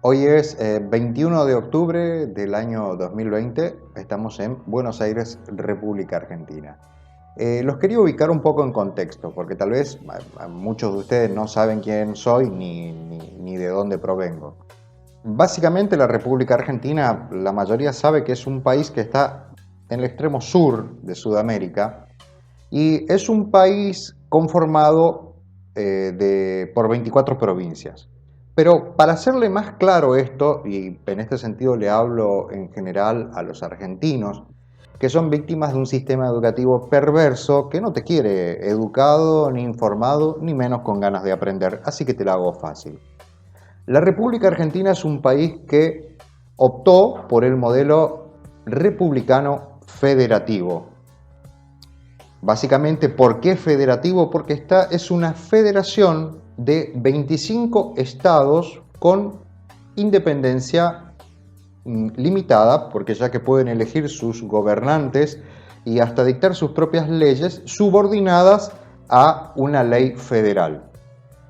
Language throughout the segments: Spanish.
Hoy es 21 de octubre del año 2020, estamos en Buenos Aires, República Argentina. Los quería ubicar un poco en contexto, porque tal vez muchos de ustedes no saben quién soy ni de dónde provengo. Básicamente la República Argentina, la mayoría sabe que es un país que está en el extremo sur de Sudamérica y es un país conformado por 24 provincias. Pero para hacerle más claro esto, y en este sentido le hablo en general a los argentinos, que son víctimas de un sistema educativo perverso que no te quiere educado, ni informado, ni menos con ganas de aprender, así que te la hago fácil. La República Argentina es un país que optó por el modelo republicano federativo. Básicamente, ¿por qué federativo? Porque esta es una federación de 25 estados con independencia limitada, porque ya que pueden elegir sus gobernantes y hasta dictar sus propias leyes subordinadas a una ley federal.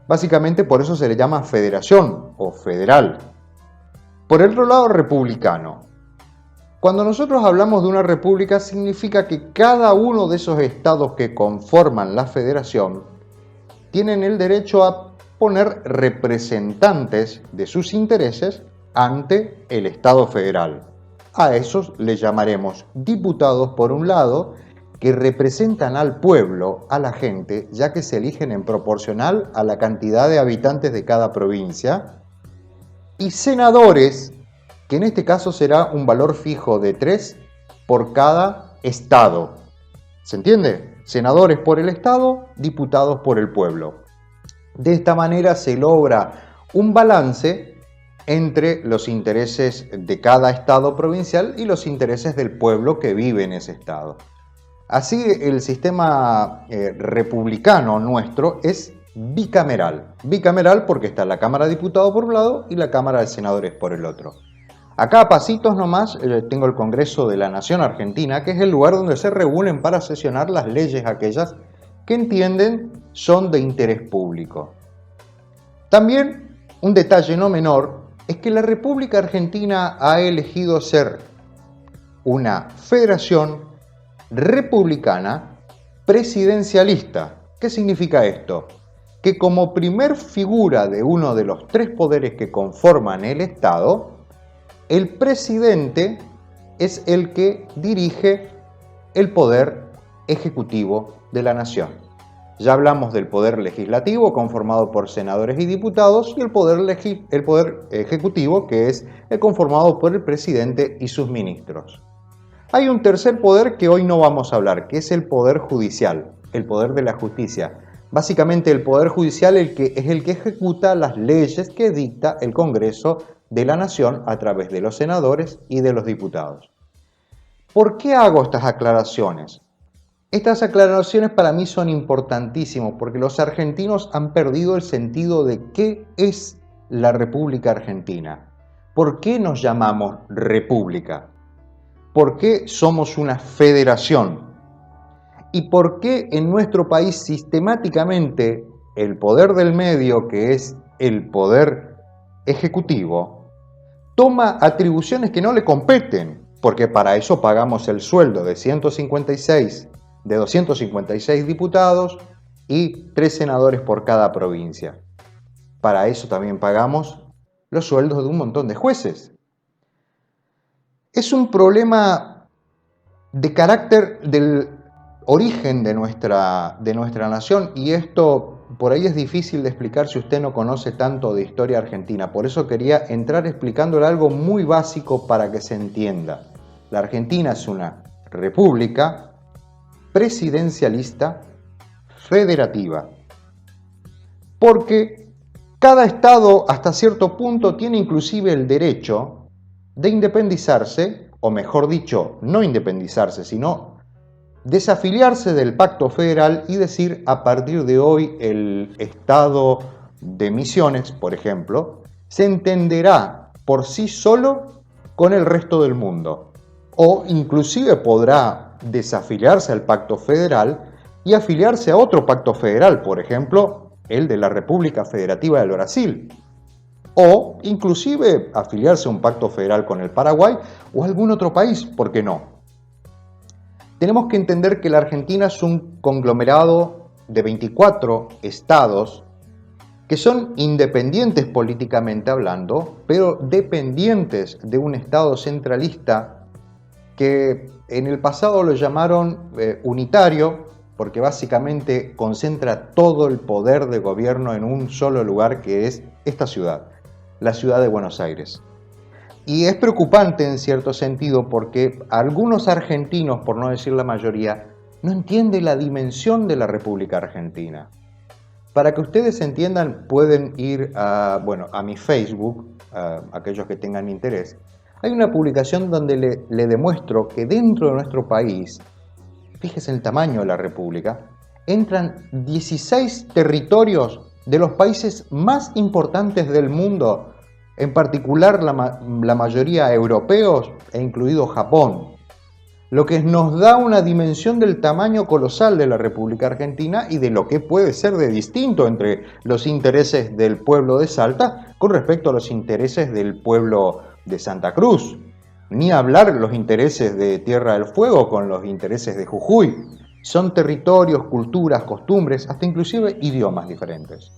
Básicamente por eso se le llama federación o federal. Por el otro lado, republicano. Cuando nosotros hablamos de una república significa que cada uno de esos estados que conforman la federación tienen el derecho a poner representantes de sus intereses ante el Estado federal. A esos les llamaremos diputados por un lado, que representan al pueblo, a la gente, ya que se eligen en proporcional a la cantidad de habitantes de cada provincia, y senadores, que en este caso será un valor fijo de 3 por cada estado. ¿Se entiende? Senadores por el estado, diputados por el pueblo. De esta manera se logra un balance entre los intereses de cada estado provincial y los intereses del pueblo que vive en ese estado. Así el sistema republicano nuestro es bicameral. Bicameral porque está la Cámara de Diputados por un lado y la Cámara de Senadores por el otro. Acá a pasitos nomás tengo el Congreso de la Nación Argentina, que es el lugar donde se reúnen para sesionar las leyes aquellas que entienden son de interés público. También un detalle no menor es que la República Argentina ha elegido ser una federación republicana presidencialista. ¿Qué significa esto? Que como primer figura de uno de los tres poderes que conforman el Estado, el presidente es el que dirige el poder ejecutivo de la nación. Ya hablamos del poder legislativo conformado por senadores y diputados y el poder ejecutivo que es el conformado por el presidente y sus ministros. Hay un tercer poder que hoy no vamos a hablar, que es el poder judicial, el poder de la justicia. Básicamente el poder judicial es el que ejecuta las leyes que dicta el Congreso de la Nación a través de los senadores y de los diputados. ¿Por qué hago estas aclaraciones? Estas aclaraciones para mí son importantísimas porque los argentinos han perdido el sentido de qué es la República Argentina. ¿Por qué nos llamamos república? ¿Por qué somos una federación? ¿Y por qué en nuestro país sistemáticamente el poder del medio, que es el poder ejecutivo, toma atribuciones que no le competen? Porque para eso pagamos el sueldo de 256 diputados y 3 senadores por cada provincia. Para eso también pagamos los sueldos de un montón de jueces. Es un problema de carácter del origen de nuestra nación, y esto por ahí es difícil de explicar si usted no conoce tanto de historia argentina. Por eso quería entrar explicándole algo muy básico para que se entienda. La Argentina es una república presidencialista federativa, porque cada estado hasta cierto punto tiene inclusive el derecho de independizarse, o mejor dicho, no independizarse, sino desafiliarse del pacto federal y decir: a partir de hoy el estado de Misiones, por ejemplo, se entenderá por sí solo con el resto del mundo, o inclusive podrá desafiliarse al pacto federal y afiliarse a otro pacto federal, por ejemplo el de la República Federativa del Brasil. o inclusive afiliarse a un pacto federal con el Paraguay o algún otro país, ¿por qué no? Tenemos que entender que la Argentina es un conglomerado de 24 estados que son independientes políticamente hablando, pero dependientes de un estado centralista que en el pasado lo llamaron unitario, porque básicamente concentra todo el poder de gobierno en un solo lugar, que es esta ciudad, la ciudad de Buenos Aires. Y es preocupante en cierto sentido porque algunos argentinos, por no decir la mayoría, no entienden la dimensión de la República Argentina. Para que ustedes entiendan, pueden ir a mi Facebook, aquellos que tengan interés. Hay una publicación donde le demuestro que dentro de nuestro país, fíjense el tamaño de la República, entran 16 territorios de los países más importantes del mundo, en particular la mayoría europeos e incluido Japón, lo que nos da una dimensión del tamaño colosal de la República Argentina y de lo que puede ser de distinto entre los intereses del pueblo de Salta con respecto a los intereses del pueblo de Santa Cruz. Ni hablar los intereses de Tierra del Fuego con los intereses de Jujuy. Son territorios, culturas, costumbres, hasta inclusive idiomas diferentes.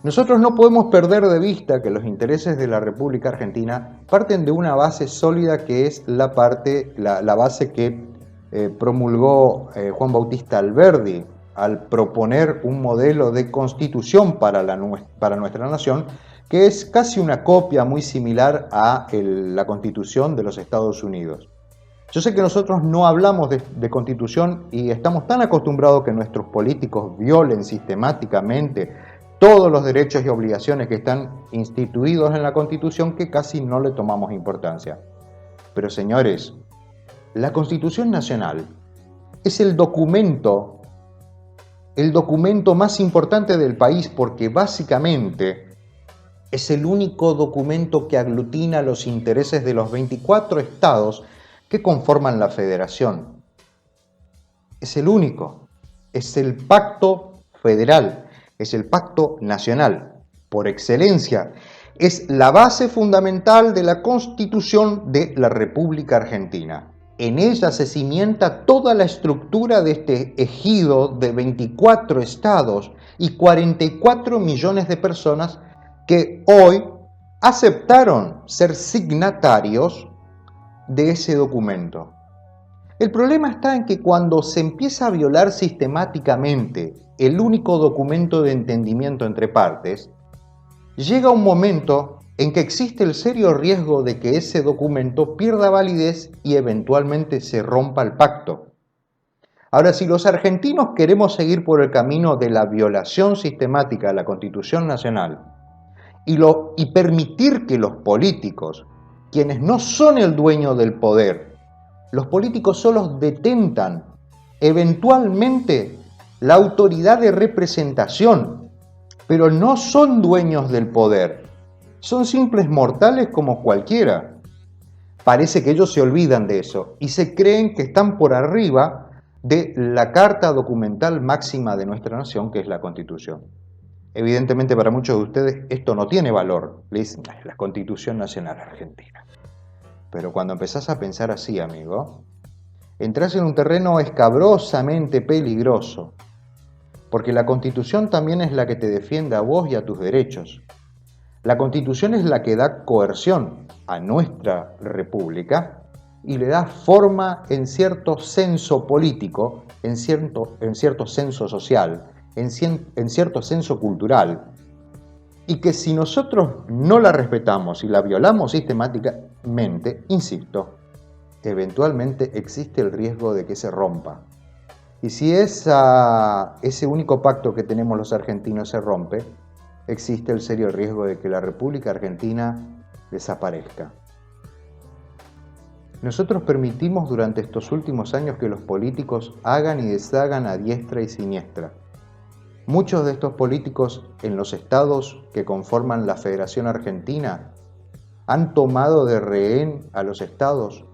Nosotros no podemos perder de vista que los intereses de la República Argentina parten de una base sólida que es la base que promulgó Juan Bautista Alberdi al proponer un modelo de constitución para nuestra nación, que es casi una copia muy similar a la Constitución de los Estados Unidos. Yo sé que nosotros no hablamos de constitución y estamos tan acostumbrados que nuestros políticos violen sistemáticamente todos los derechos y obligaciones que están instituidos en la Constitución que casi no le tomamos importancia. Pero señores, la Constitución Nacional es el documento más importante del país porque básicamente es el único documento que aglutina los intereses de los 24 estados que conforman la federación. Es el único, es el pacto federal. Es el pacto nacional, por excelencia. Es la base fundamental de la Constitución de la República Argentina. En ella se cimienta toda la estructura de este ejido de 24 estados y 44 millones de personas que hoy aceptaron ser signatarios de ese documento. El problema está en que cuando se empieza a violar sistemáticamente el único documento de entendimiento entre partes, llega un momento en que existe el serio riesgo de que ese documento pierda validez y eventualmente se rompa el pacto. Ahora, si los argentinos queremos seguir por el camino de la violación sistemática de la Constitución Nacional y permitir que los políticos, quienes no son el dueño del poder, los políticos solo detentan eventualmente la autoridad de representación, pero no son dueños del poder. Son simples mortales como cualquiera. Parece que ellos se olvidan de eso y se creen que están por arriba de la carta documental máxima de nuestra nación, que es la Constitución. Evidentemente para muchos de ustedes esto no tiene valor. Le dicen, la Constitución Nacional Argentina. Pero cuando empezás a pensar así, amigo, entras en un terreno escabrosamente peligroso, porque la Constitución también es la que te defiende a vos y a tus derechos. La Constitución es la que da coerción a nuestra República y le da forma en cierto censo político, en cierto censo social, en cierto censo cultural, y que si nosotros no la respetamos y la violamos sistemáticamente, insisto, eventualmente existe el riesgo de que se rompa. Y si ese único pacto que tenemos los argentinos se rompe, existe el serio riesgo de que la República Argentina desaparezca. Nosotros permitimos durante estos últimos años que los políticos hagan y deshagan a diestra y siniestra. Muchos de estos políticos en los estados que conforman la Federación Argentina han tomado de rehén a los estados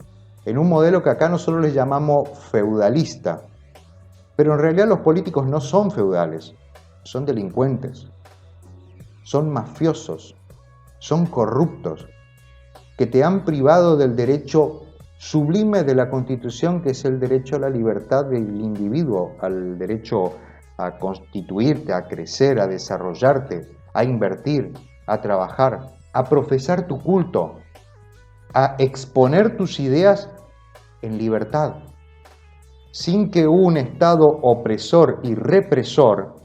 en un modelo que acá nosotros les llamamos feudalista. Pero en realidad los políticos no son feudales, son delincuentes, son mafiosos, son corruptos, que te han privado del derecho sublime de la Constitución, que es el derecho a la libertad del individuo, al derecho a constituirte, a crecer, a desarrollarte, a invertir, a trabajar, a profesar tu culto, a exponer tus ideas en libertad, sin que un Estado opresor y represor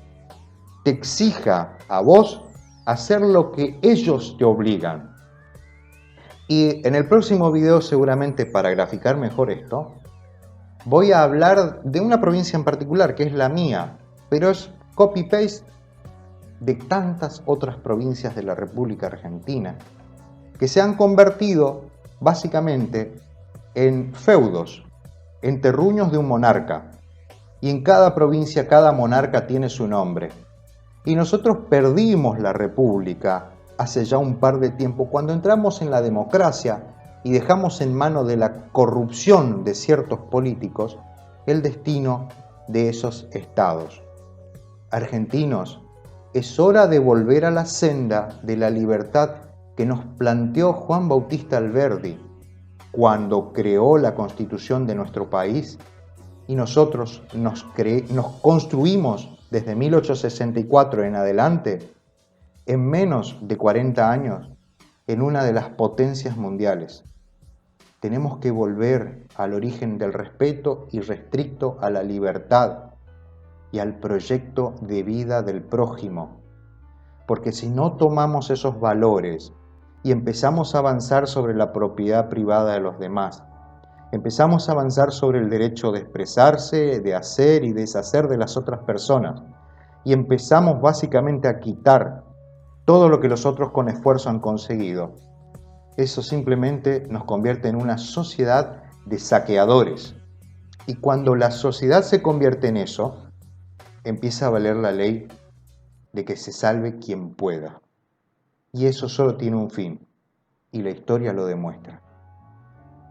te exija a vos hacer lo que ellos te obligan. Y en el próximo video, seguramente para graficar mejor esto, voy a hablar de una provincia en particular, que es la mía, pero es copy-paste de tantas otras provincias de la República Argentina, que se han convertido básicamente en feudos, en terruños de un monarca. Y en cada provincia, cada monarca tiene su nombre. Y nosotros perdimos la República hace ya un par de tiempo, cuando entramos en la democracia y dejamos en mano de la corrupción de ciertos políticos el destino de esos estados. Argentinos, es hora de volver a la senda de la libertad que nos planteó Juan Bautista Alberdi cuando creó la Constitución de nuestro país, y nosotros nos construimos desde 1864 en adelante, en menos de 40 años, en una de las potencias mundiales. Tenemos que volver al origen del respeto irrestricto a la libertad y al proyecto de vida del prójimo. Porque si no tomamos esos valores y empezamos a avanzar sobre la propiedad privada de los demás, empezamos a avanzar sobre el derecho de expresarse, de hacer y deshacer de las otras personas, y empezamos básicamente a quitar todo lo que los otros con esfuerzo han conseguido, eso simplemente nos convierte en una sociedad de saqueadores. Y cuando la sociedad se convierte en eso, empieza a valer la ley de que se salve quien pueda. Y eso solo tiene un fin, y la historia lo demuestra.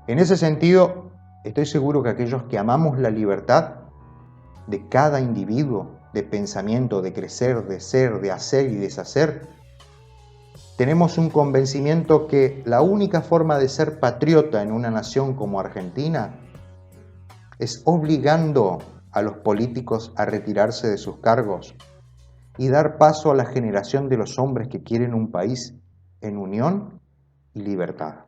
En ese sentido, estoy seguro que aquellos que amamos la libertad de cada individuo, de pensamiento, de crecer, de ser, de hacer y deshacer, tenemos un convencimiento que la única forma de ser patriota en una nación como Argentina es obligando a los políticos a retirarse de sus cargos y dar paso a la generación de los hombres que quieren un país en unión y libertad.